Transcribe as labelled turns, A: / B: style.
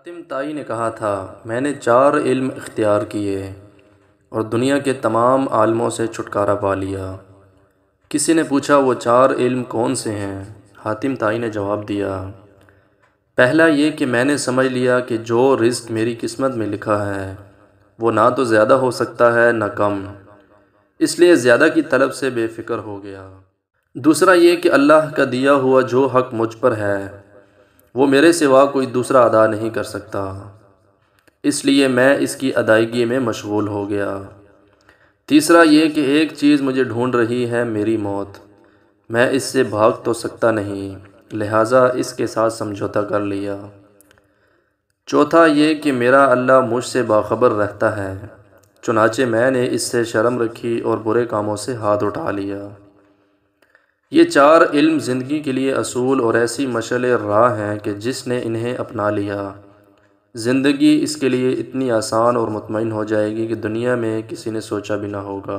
A: حاتم طائی نے کہا تھا، میں نے 4 علم اختیار کیے اور دنیا کے تمام عالموں سے چھٹکارا پا لیا۔ کسی نے پوچھا وہ 4 علم کون سے ہیں؟ حاتم طائی نے جواب دیا، پہلا یہ کہ میں نے سمجھ لیا کہ جو رزق میری قسمت میں لکھا ہے وہ نہ تو زیادہ ہو سکتا ہے نہ کم، اس لیے زیادہ کی طلب سے بے فکر ہو گیا۔ دوسرا یہ کہ اللہ کا دیا ہوا جو حق مجھ پر ہے وہ میرے سوا کوئی دوسرا ادا نہیں کر سکتا، اس لیے میں اس کی ادائیگی میں مشغول ہو گیا۔ تیسرا یہ کہ ایک چیز مجھے ڈھونڈ رہی ہے، میری موت، میں اس سے بھاگ تو سکتا نہیں، لہٰذا اس کے ساتھ سمجھوتہ کر لیا۔ چوتھا یہ کہ میرا اللہ مجھ سے باخبر رہتا ہے، چنانچہ میں نے اس سے شرم رکھی اور برے کاموں سے ہاتھ اٹھا لیا۔ یہ 4 علم زندگی کے لیے اصول اور ایسی مشعل راہ ہیں کہ جس نے انہیں اپنا لیا، زندگی اس کے لیے اتنی آسان اور مطمئن ہو جائے گی کہ دنیا میں کسی نے سوچا بھی نہ ہوگا۔